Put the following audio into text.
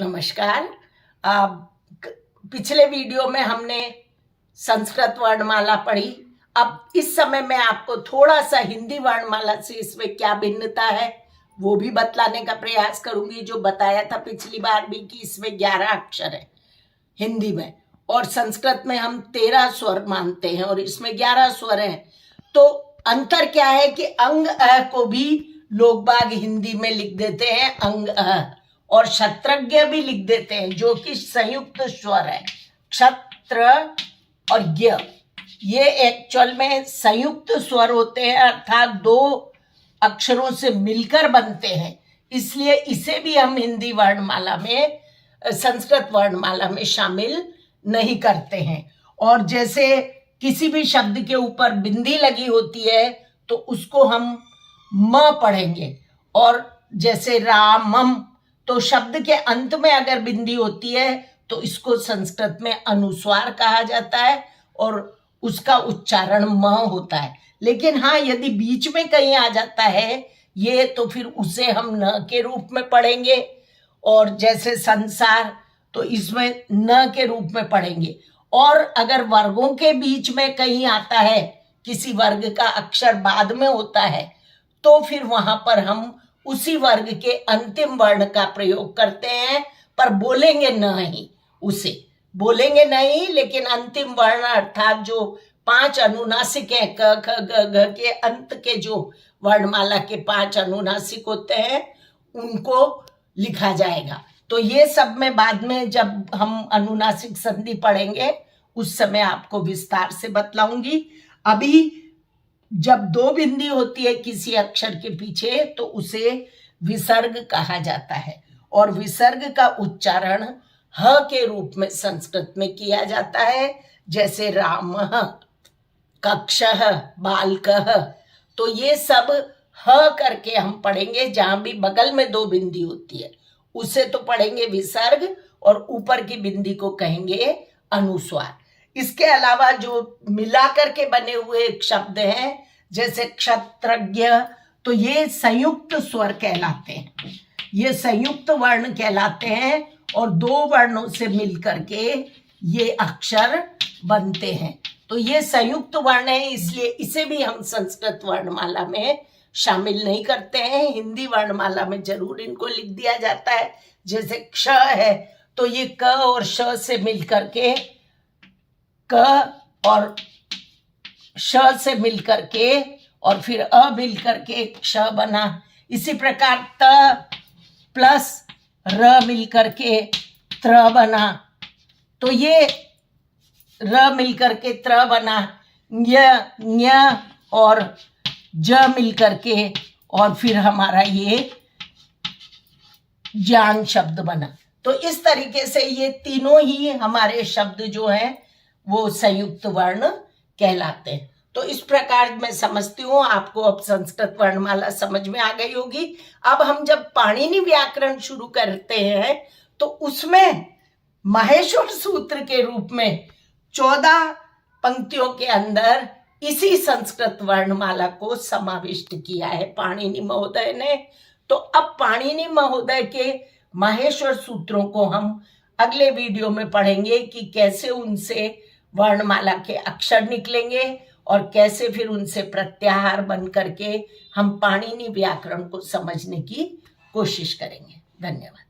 नमस्कार। पिछले वीडियो में हमने संस्कृत वर्णमाला पढ़ी। अब इस समय मैं आपको थोड़ा सा हिंदी वर्णमाला से इसमें क्या भिन्नता है वो भी बतलाने का प्रयास करूंगी। जो बताया था पिछली बार भी कि इसमें 11 अक्षर है हिंदी में, और संस्कृत में हम 13 स्वर मानते हैं और इसमें 11 स्वर हैं। तो अंतर क्या है कि अंग अ को भी लोग बाग हिंदी में लिख देते हैं अंग अ, और क्षत्रज्ञ भी लिख देते हैं जो कि संयुक्त स्वर है। क्षत्र और ज्ञ ये एक्चुअल में संयुक्त स्वर होते हैं, अर्थात दो अक्षरों से मिलकर बनते हैं। इसलिए इसे भी हम हिंदी वर्णमाला में, संस्कृत वर्णमाला में शामिल नहीं करते हैं। और जैसे किसी भी शब्द के ऊपर बिंदी लगी होती है तो उसको हम म पढ़ेंगे, और जैसे रामम तो शब्द के अंत में अगर बिंदी होती है तो इसको संस्कृत में अनुस्वार कहा जाता है और उसका उच्चारण म होता है। लेकिन हाँ, यदि बीच में कहीं आ जाता है ये तो फिर उसे हम न के रूप में पढ़ेंगे, और जैसे संसार तो इसमें न के रूप में पढ़ेंगे। और अगर वर्गों के बीच में कहीं आता है, किसी वर्ग का अक्षर बाद में होता है, तो फिर वहां पर हम उसी वर्ग के अंतिम वर्ण का प्रयोग करते हैं, पर बोलेंगे नहीं, उसे बोलेंगे नहीं, लेकिन अंतिम वर्ण अर्थात जो 5 अनुनासिक है, क ख ग घ के अंत के जो वर्णमाला के 5 अनुनासिक होते हैं उनको लिखा जाएगा। तो ये सब में बाद में जब हम अनुनासिक संधि पढ़ेंगे उस समय आपको विस्तार से बतलाऊंगी। अभी जब दो बिंदी होती है किसी अक्षर के पीछे तो उसे विसर्ग कहा जाता है, और विसर्ग का उच्चारण ह के रूप में संस्कृत में किया जाता है। जैसे रामः, कक्षः, बालकः, तो ये सब ह करके हम पढ़ेंगे। जहां भी बगल में दो बिंदी होती है उसे तो पढ़ेंगे विसर्ग, और ऊपर की बिंदी को कहेंगे अनुस्वार। इसके अलावा जो मिलाकर के बने हुए शब्द हैं जैसे क्षत्रज्ञ, तो ये संयुक्त स्वर कहलाते हैं, ये संयुक्त वर्ण कहलाते हैं, और दो वर्णों से मिलकर के ये अक्षर बनते हैं। तो ये संयुक्त वर्ण है, इसलिए इसे भी हम संस्कृत वर्णमाला में शामिल नहीं करते हैं। हिंदी वर्णमाला में जरूर इनको लिख दिया जाता है। जैसे क्ष है तो ये क और श से मिलकर के क, और श से मिलकर के, और फिर अ मिलकर के क्ष बना। इसी प्रकार त प्लस र मिलकर के त्र बना, तो ये र मिलकर के त्र बना। ञ और ज मिलकर के, और फिर हमारा ये ज्ञान शब्द बना। तो इस तरीके से ये तीनों ही हमारे शब्द जो हैं वो संयुक्त वर्ण कहलाते हैं। तो इस प्रकार मैं समझती हूँ आपको अब संस्कृत वर्णमाला समझ में आ गई होगी। अब हम जब पाणिनि व्याकरण शुरू करते हैं तो उसमें माहेश्वर सूत्र के रूप में 14 पंक्तियों के अंदर इसी संस्कृत वर्णमाला को समाविष्ट किया है पाणिनि महोदय ने। तो अब पाणिनि महोदय के माहेश्वर सूत्रों को हम अगले वीडियो में पढ़ेंगे कि कैसे उनसे वर्णमाला के अक्षर निकलेंगे और कैसे फिर उनसे प्रत्याहार बन करके हम पाणिनि व्याकरण को समझने की कोशिश करेंगे। धन्यवाद।